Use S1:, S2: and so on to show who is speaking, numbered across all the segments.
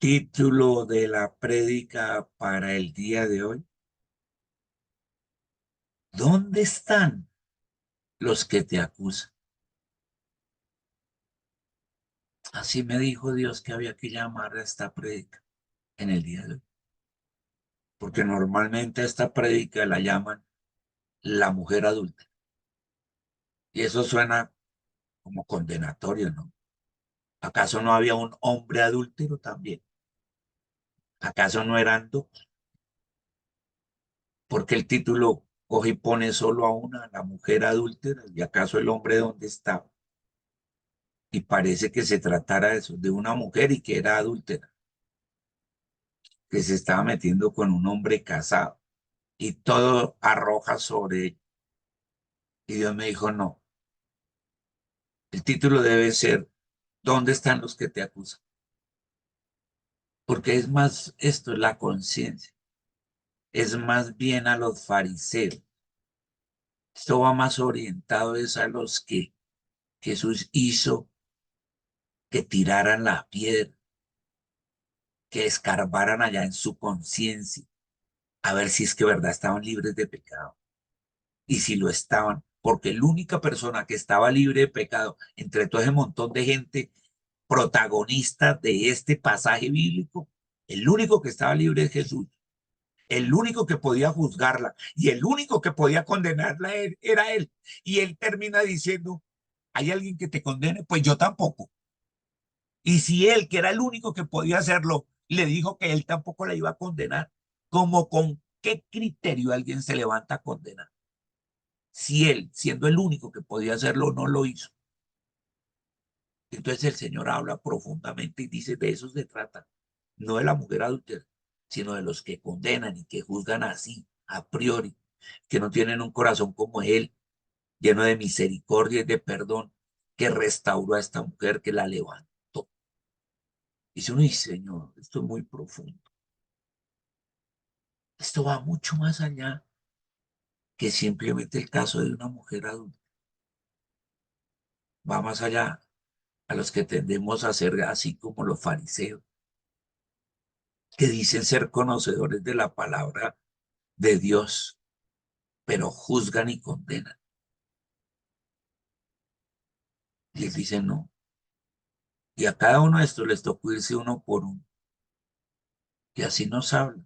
S1: Título de la prédica para el día de hoy. ¿Dónde están los que te acusan? Así me dijo Dios que había que llamar a esta prédica en el día de hoy. Porque normalmente a esta prédica la llaman la mujer adulta. Y eso suena como condenatorio, ¿no? ¿Acaso no había un hombre adúltero también? ¿Acaso no eran dos? Porque el título coge y pone solo a una, la mujer adúltera, y acaso el hombre dónde estaba. Y parece que se tratara de eso, de una mujer y que era adúltera, que se estaba metiendo con un hombre casado y todo arroja sobre él. Y Dios me dijo, no, el título debe ser, ¿dónde están los que te acusan? Porque es más, esto es la conciencia, es más bien a los fariseos. Esto va más orientado es a los que Jesús hizo que tiraran la piedra, que escarbaran allá en su conciencia, a ver si es que verdad estaban libres de pecado. Y si lo estaban, porque la única persona que estaba libre de pecado entre todo ese montón de gente protagonista de este pasaje bíblico, el único que estaba libre es Jesús, el único que podía juzgarla y el único que podía condenarla era él. Y él termina diciendo, ¿hay alguien que te condene? Pues yo tampoco. Y si él, que era el único que podía hacerlo, le dijo que él tampoco la iba a condenar, ¿como con qué criterio alguien se levanta a condenar? Si él, siendo el único que podía hacerlo, no lo hizo. Entonces el Señor habla profundamente y dice, de eso se trata, no de la mujer adúltera, sino de los que condenan y que juzgan así, a priori, que no tienen un corazón como él, lleno de misericordia y de perdón, que restauró a esta mujer, que la levantó. Dice uno, y Señor, esto es muy profundo. Esto va mucho más allá que simplemente el caso de una mujer adulta. Va más allá a los que tendemos a ser así como los fariseos, que dicen ser conocedores de la palabra de Dios, pero juzgan y condenan. Y él dice no. Y a cada uno de estos les tocó irse uno por uno. Y así nos habla,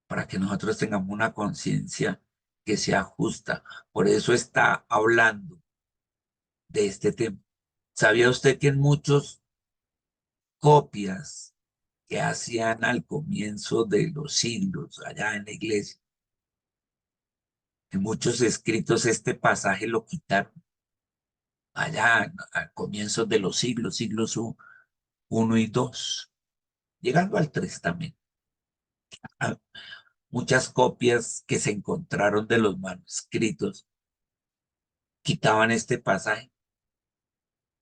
S1: para que nosotros tengamos una conciencia que sea justa. Por eso está hablando de este tema. ¿Sabía usted que en muchos copias que hacían al comienzo de los siglos allá en la iglesia, en muchos escritos este pasaje lo quitaron allá a comienzos de los siglos, siglos 1 y 2, llegando al 3 también? Ah, muchas copias que se encontraron de los manuscritos quitaban este pasaje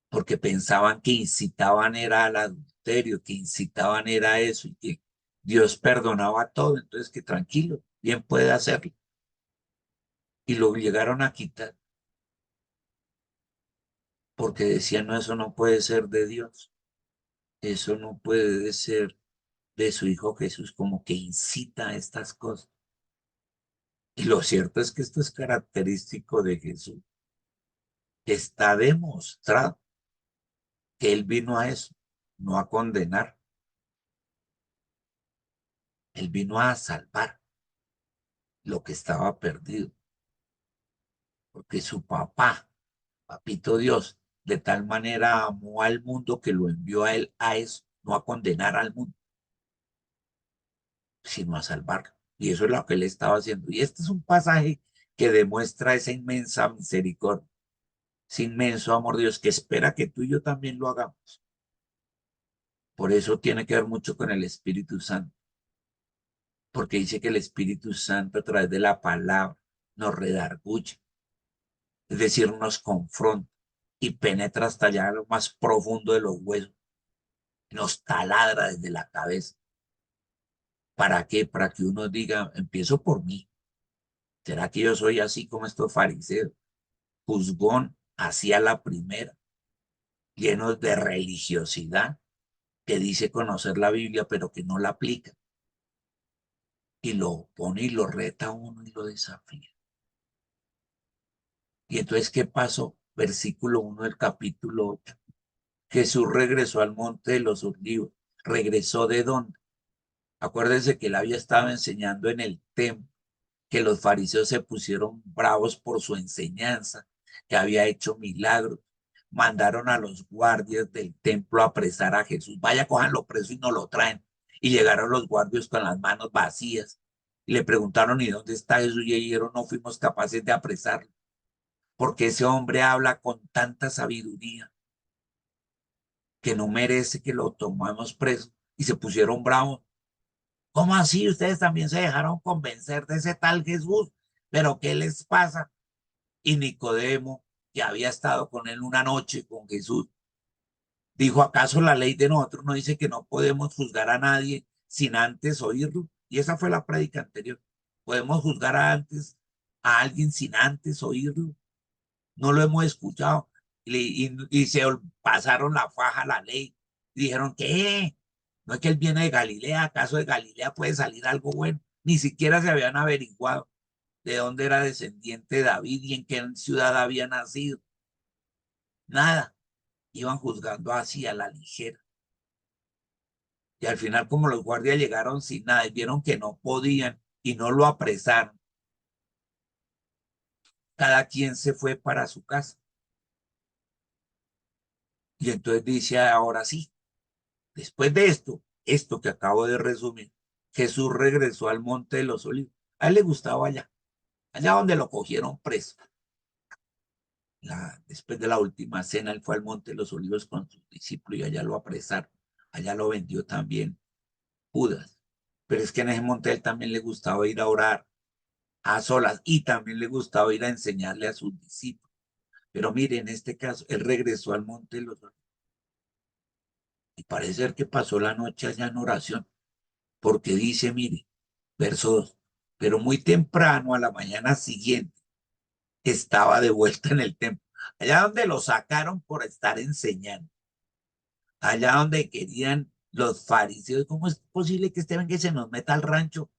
S1: porque pensaban que incitaban era al adulterio, que incitaban era eso y que Dios perdonaba todo, entonces que tranquilo, bien puede hacerlo. Y lo llegaron a quitar porque decían, no, eso no puede ser de Dios, eso no puede ser de su Hijo Jesús, como que incita a estas cosas. Y lo cierto es que esto es característico de Jesús. Está demostrado que Él vino a eso, no a condenar, Él vino a salvar lo que estaba perdido, porque su papá, papito Dios, de tal manera amó al mundo que lo envió a Él a eso, no a condenar al mundo, sino a salvarlo. Y eso es lo que Él estaba haciendo. Y este es un pasaje que demuestra esa inmensa misericordia, ese inmenso amor de Dios que espera que tú y yo también lo hagamos. Por eso tiene que ver mucho con el Espíritu Santo, porque dice que el Espíritu Santo a través de la palabra nos redarguye, es decir, nos confronta y penetra hasta allá lo más profundo de los huesos, nos taladra desde la cabeza. ¿Para qué? Para que uno diga, empiezo por mí. ¿Será que yo soy así como estos fariseos? Juzgón hacia la primera, llenos de religiosidad, que dice conocer la Biblia, pero que no la aplica. Y lo pone y lo reta a uno y lo desafía. Y entonces, ¿qué pasó? Versículo 1 del capítulo 8. Jesús regresó al monte de los olivos. ¿Regresó de dónde? Acuérdense que él había estado enseñando en el templo, que los fariseos se pusieron bravos por su enseñanza, que había hecho milagros. Mandaron a los guardias del templo a apresar a Jesús. Vaya, cójanlo preso y no lo traen. Y llegaron los guardias con las manos vacías. Y le preguntaron, ¿y dónde está Jesús? Y dijeron, no fuimos capaces de apresarlo, porque ese hombre habla con tanta sabiduría que no merece que lo tomemos preso. Y se pusieron bravos. ¿Cómo así? Ustedes también se dejaron convencer de ese tal Jesús. ¿Pero qué les pasa? Y Nicodemo, que había estado con él una noche con Jesús, dijo, ¿acaso la ley de nosotros no dice que no podemos juzgar a nadie sin antes oírlo? Y esa fue la prédica anterior. ¿Podemos juzgar a alguien sin antes oírlo? No lo hemos escuchado. Y se pasaron la faja a la ley. Y dijeron, ¿qué? ¿No es que él viene de Galilea? ¿Acaso de Galilea puede salir algo bueno? Ni siquiera se habían averiguado de dónde era descendiente David y en qué ciudad había nacido. Nada. Iban juzgando así a la ligera. Y al final, como los guardias llegaron sin nada y vieron que no podían y no lo apresaron, cada quien se fue para su casa. Y entonces dice, ahora sí, después de esto que acabo de resumir, Jesús regresó al monte de los olivos. A él le gustaba allá donde lo cogieron preso. Después de la última cena, él fue al monte de los olivos con sus discípulos y allá lo apresaron. Allá lo vendió también Judas. Pero es que en ese monte a él también le gustaba ir a orar a solas y también le gustaba ir a enseñarle a sus discípulos. Pero mire, en este caso, él regresó al monte de los olivos y parece ser que pasó la noche allá en oración, porque dice, mire, verso 2, pero muy temprano a la mañana siguiente estaba de vuelta en el templo, allá donde lo sacaron por estar enseñando, allá donde querían los fariseos. ¿Cómo es posible que este venga que se nos meta al rancho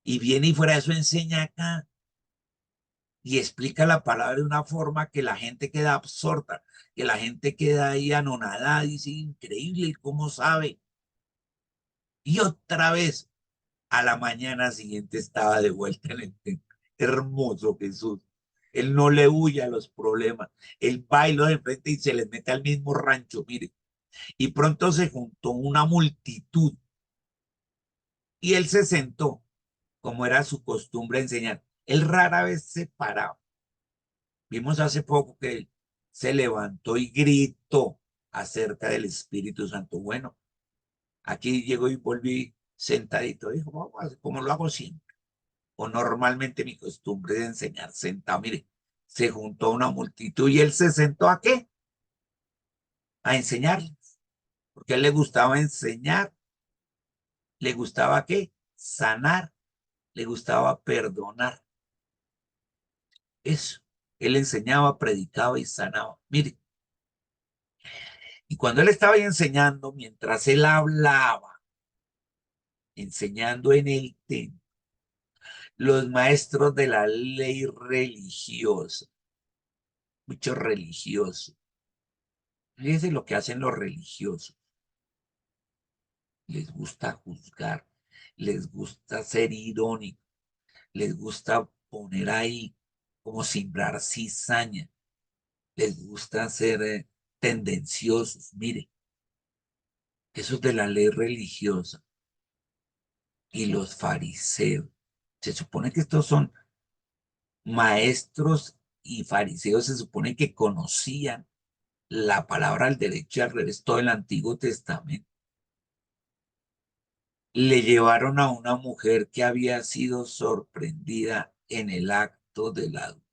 S1: y viene y fuera de eso enseña acá y explica la palabra de una forma que la gente queda absorta, que la gente queda ahí anonadada y dice, increíble cómo sabe? Y otra vez a la mañana siguiente estaba de vuelta en el templo. Hermoso Jesús. Él no le huye a los problemas. Él va y los enfrenta y se les mete al mismo rancho, mire. Y pronto se juntó una multitud y él se sentó, como era su costumbre enseñar. Él rara vez se paraba. Vimos hace poco que él se levantó y gritó acerca del Espíritu Santo. Bueno, aquí llegó y volví sentadito. Dijo, vamos a hacer como lo hago siempre. O normalmente mi costumbre de enseñar sentado. Mire, se juntó una multitud y él se sentó ¿a qué? A enseñarles. Porque a él le gustaba enseñar, le gustaba ¿qué? Sanar, le gustaba perdonar. Eso. Él enseñaba, predicaba y sanaba. Mire, y cuando él estaba ahí enseñando, mientras él hablaba, enseñando en el templo, los maestros de la ley religiosa, muchos religiosos, fíjense lo que hacen los religiosos, les gusta juzgar, les gusta ser irónico, les gusta poner ahí como sembrar cizaña, les gusta ser tendenciosos. Mire, esos de la ley religiosa y los fariseos, se supone que estos son maestros y fariseos, se supone que conocían la palabra al derecho y al revés, todo el Antiguo Testamento. Le llevaron a una mujer que había sido sorprendida en el acto del adulterio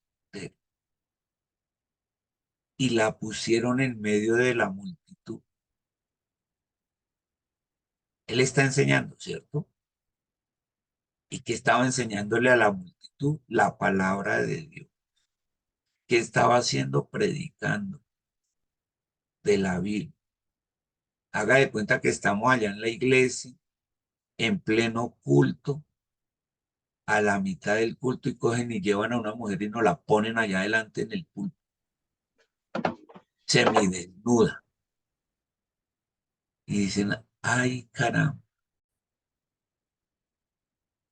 S1: y la pusieron en medio de la multitud. Él está enseñando, ¿cierto? Y que estaba enseñándole a la multitud la palabra de Dios, que estaba haciendo predicando de la Biblia. Haga de cuenta que estamos allá en la iglesia, en pleno culto, a la mitad del culto y cogen y llevan a una mujer y nos la ponen allá adelante en el culto, semidesnuda. Y dicen, ay, caramba.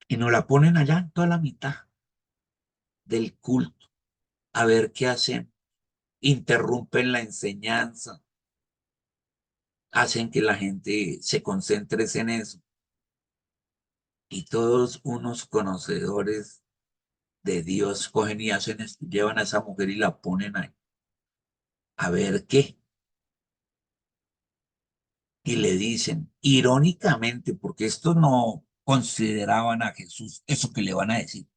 S1: Y nos la ponen allá en toda la mitad del culto, a ver qué hacen. Interrumpen la enseñanza, hacen que la gente se concentre en eso. Y todos unos conocedores de Dios cogen y hacen esto, llevan a esa mujer y la ponen ahí, a ver qué. Y le dicen, irónicamente, porque estos no consideraban a Jesús, eso que le van a decir,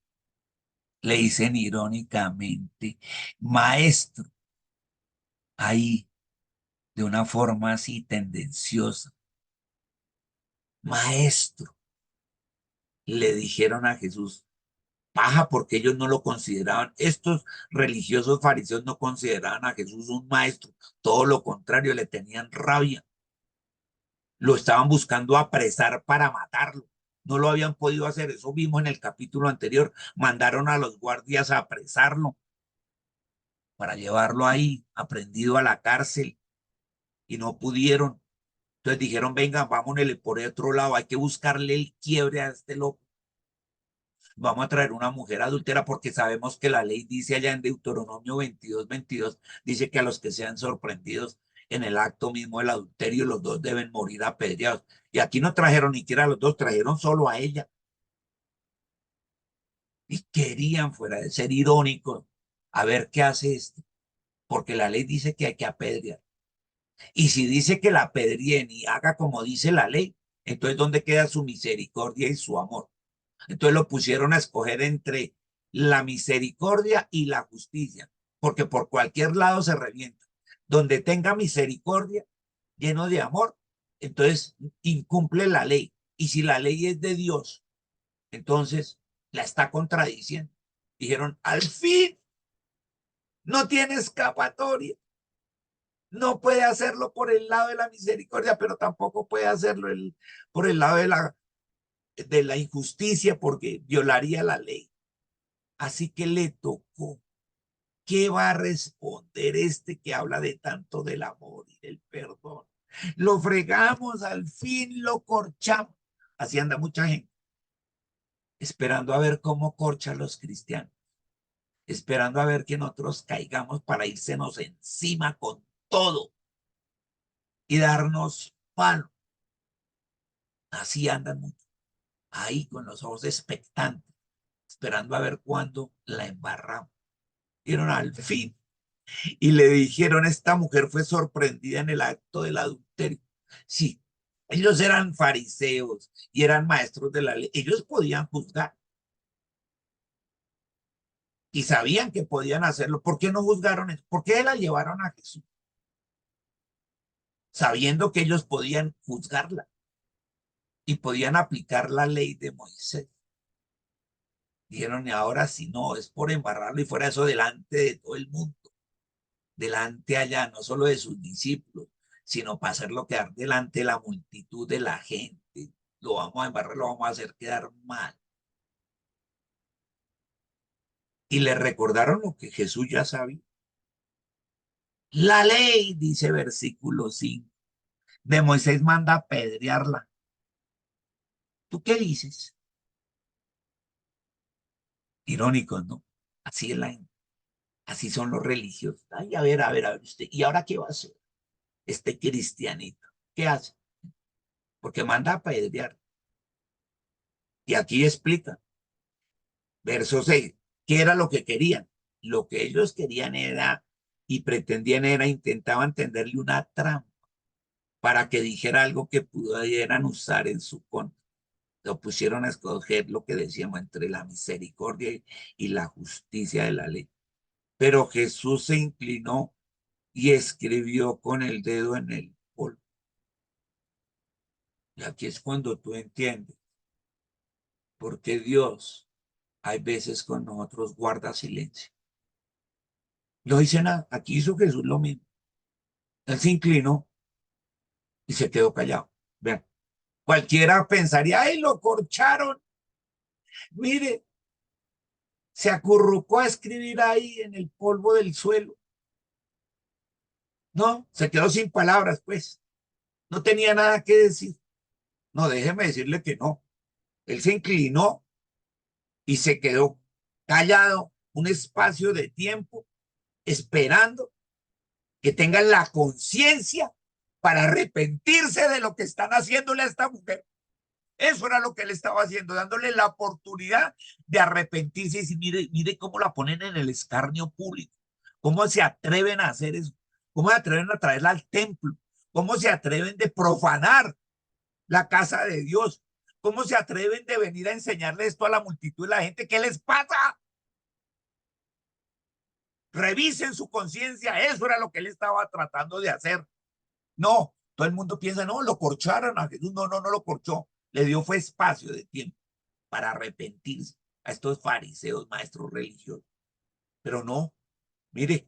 S1: le dicen irónicamente, maestro, ahí, de una forma así tendenciosa, maestro, le dijeron a Jesús, paja, porque ellos no lo consideraban, estos religiosos fariseos no consideraban a Jesús un maestro, todo lo contrario, le tenían rabia, lo estaban buscando apresar para matarlo. No lo habían podido hacer, eso vimos en el capítulo anterior. Mandaron a los guardias a apresarlo para llevarlo ahí, aprendido a la cárcel, y no pudieron. Entonces dijeron, venga, vámonos por otro lado, hay que buscarle el quiebre a este loco. Vamos a traer una mujer adúltera porque sabemos que la ley dice allá en Deuteronomio 22, dice que a los que sean sorprendidos en el acto mismo del adulterio, los dos deben morir apedreados. Y aquí no trajeron ni siquiera a los dos, trajeron solo a ella. Y querían, fuera de ser irónicos, a ver qué hace este, porque la ley dice que hay que apedrear. Y si dice que la apedreen y haga como dice la ley, entonces ¿dónde queda su misericordia y su amor? Entonces lo pusieron a escoger entre la misericordia y la justicia, porque por cualquier lado se revienta. Donde tenga misericordia, lleno de amor, entonces incumple la ley. Y si la ley es de Dios, entonces la está contradiciendo. Dijeron, al fin, no tiene escapatoria. No puede hacerlo por el lado de la misericordia, pero tampoco puede hacerlo por el lado de la injusticia, porque violaría la ley. Así que le tocó. ¿Qué va a responder este que habla de tanto del amor y del perdón? Lo fregamos, al fin lo corchamos. Así anda mucha gente, esperando a ver cómo corcha a los cristianos, esperando a ver que nosotros caigamos para irsenos encima con todo y darnos palo. Así andan muchos, ahí con los ojos expectantes, esperando a ver cuándo la embarramos. Dieron al fin y le dijeron, esta mujer fue sorprendida en el acto del adulterio. Sí, ellos eran fariseos y eran maestros de la ley. Ellos podían juzgar y sabían que podían hacerlo. ¿Por qué no juzgaron eso? ¿Por qué la llevaron a Jesús? Sabiendo que ellos podían juzgarla y podían aplicar la ley de Moisés. Dijeron, y ahora si no, es por embarrarlo y fuera eso delante de todo el mundo, delante allá, no solo de sus discípulos, sino para hacerlo quedar delante de la multitud de la gente. Lo vamos a embarrar, lo vamos a hacer quedar mal. Y le recordaron lo que Jesús ya sabía. La ley, dice versículo 5, de Moisés manda apedrearla. ¿Tú qué dices? Irónico, ¿no? Así es así son los religiosos. Ay, a ver, usted, ¿y ahora qué va a hacer este cristianito? ¿Qué hace? Porque manda apedrear. Y aquí explica, verso 6, ¿qué era lo que querían? Lo que ellos querían era y pretendían era, intentaban tenderle una trampa para que dijera algo que pudieran usar en su contra. Lo pusieron a escoger lo que decíamos entre la misericordia y la justicia de la ley. Pero Jesús se inclinó y escribió con el dedo en el polvo. Y aquí es cuando tú entiendes por qué Dios hay veces con nosotros guarda silencio. No dice nada. Aquí hizo Jesús lo mismo. Él se inclinó y se quedó callado. Vean, cualquiera pensaría, ay, lo corcharon. Mire, se acurrucó a escribir ahí en el polvo del suelo. No, se quedó sin palabras, pues. No tenía nada que decir. No, déjeme decirle que no. Él se inclinó y se quedó callado un espacio de tiempo esperando que tengan la conciencia para arrepentirse de lo que están haciéndole a esta mujer. Eso era lo que él estaba haciendo, dándole la oportunidad de arrepentirse. Y decir, mire, mire cómo la ponen en el escarnio público, cómo se atreven a hacer eso, cómo se atreven a traerla al templo, cómo se atreven de profanar la casa de Dios, cómo se atreven de venir a enseñarle esto a la multitud de la gente. ¿Qué les pasa? Revisen su conciencia. Eso era lo que él estaba tratando de hacer. No, todo el mundo piensa, no, lo corcharon a Jesús. No, no, no lo corchó. Le dio fue espacio de tiempo para arrepentirse a estos fariseos, maestros religiosos. Pero no, mire,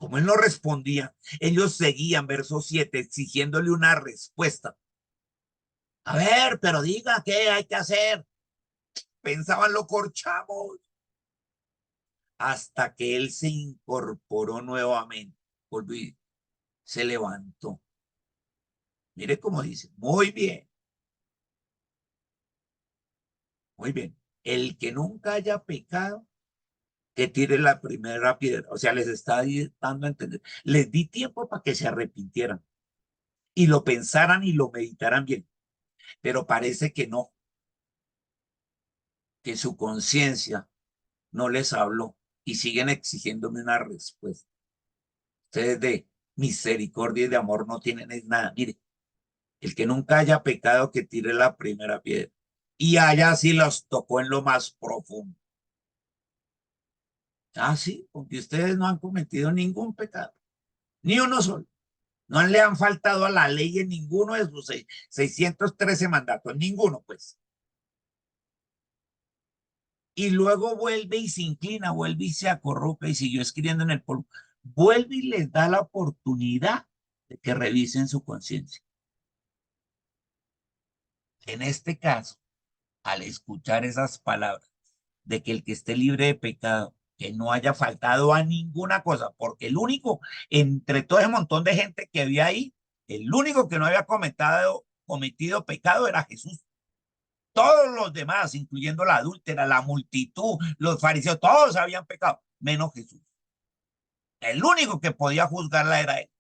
S1: como él no respondía, ellos seguían, verso 7, exigiéndole una respuesta. A ver, pero diga qué hay que hacer. Pensaban, lo corchamos. Hasta que él se incorporó nuevamente. Volvió, se levantó. Mire cómo dice, muy bien, muy bien. El que nunca haya pecado, que tire la primera piedra. O sea, les está dando a entender. Les di tiempo para que se arrepintieran y lo pensaran y lo meditaran bien. Pero parece que no, que su conciencia no les habló y siguen exigiéndome una respuesta. Ustedes de misericordia y de amor no tienen es nada. Mire, el que nunca haya pecado, que tire la primera piedra. Y allá sí los tocó en lo más profundo. Ah, sí, porque ustedes no han cometido ningún pecado, ni uno solo. No le han faltado a la ley en ninguno de sus 613 mandatos, ninguno, pues. Y luego vuelve y se inclina, vuelve y se acorruca y siguió escribiendo en el polvo. Vuelve y les da la oportunidad de que revisen su conciencia. En este caso, al escuchar esas palabras de que el que esté libre de pecado, que no haya faltado a ninguna cosa, porque el único, entre todo ese montón de gente que había ahí, el único que no había cometido pecado era Jesús. Todos los demás, incluyendo la adúltera, la multitud, los fariseos, todos habían pecado, menos Jesús. El único que podía juzgarla era él.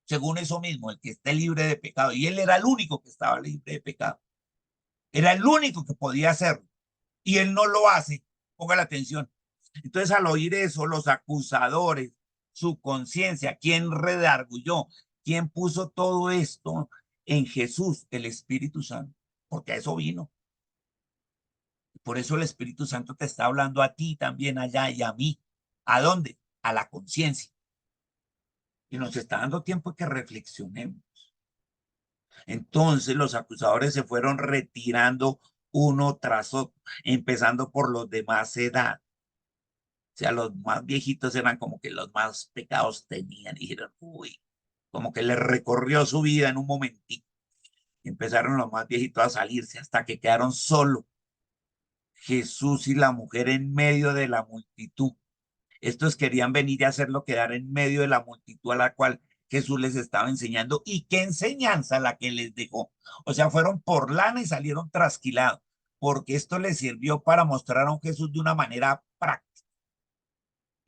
S1: Según eso mismo, el que esté libre de pecado. Y él era el único que estaba libre de pecado. Era el único que podía hacerlo. Y él no lo hace. Ponga la atención. Entonces, al oír eso, los acusadores, su conciencia, ¿quién redargulló? ¿Quién puso todo esto en Jesús, el Espíritu Santo? Porque a eso vino. Por eso el Espíritu Santo te está hablando a ti también allá y a mí. ¿A dónde? A la conciencia. Y nos está dando tiempo que reflexionemos. Entonces los acusadores se fueron retirando uno tras otro, empezando por los de más edad. O sea, los más viejitos eran como que los más pecados tenían y dijeron, uy, como que les recorrió su vida en un momentito. Y empezaron los más viejitos a salirse hasta que quedaron solos Jesús y la mujer en medio de la multitud. Estos querían venir a hacerlo quedar en medio de la multitud a la cual Jesús les estaba enseñando. ¿Y qué enseñanza la que les dejó? O sea, fueron por lana y salieron trasquilados, porque esto les sirvió para mostrar a un Jesús de una manera práctica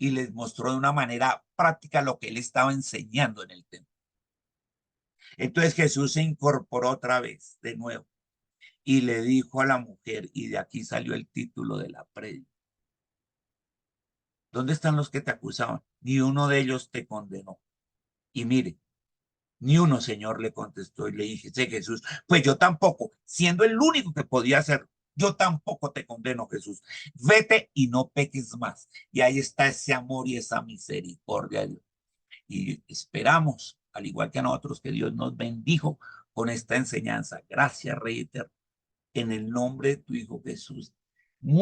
S1: y les mostró de una manera práctica lo que él estaba enseñando en el templo. Entonces Jesús se incorporó otra vez, de nuevo, y le dijo a la mujer, y de aquí salió el título de la prédica. ¿Dónde están los que te acusaban? Ni uno de ellos te condenó. Y mire, ni uno, Señor, le contestó y le dije, Jesús, pues yo tampoco, siendo el único que podía hacer, yo tampoco te condeno, Jesús. Vete y no peques más. Y ahí está ese amor y esa misericordia de Dios. Y esperamos, al igual que a nosotros, que Dios nos bendijo con esta enseñanza. Gracias, Rey Eterno, en el nombre de tu Hijo Jesús. Muy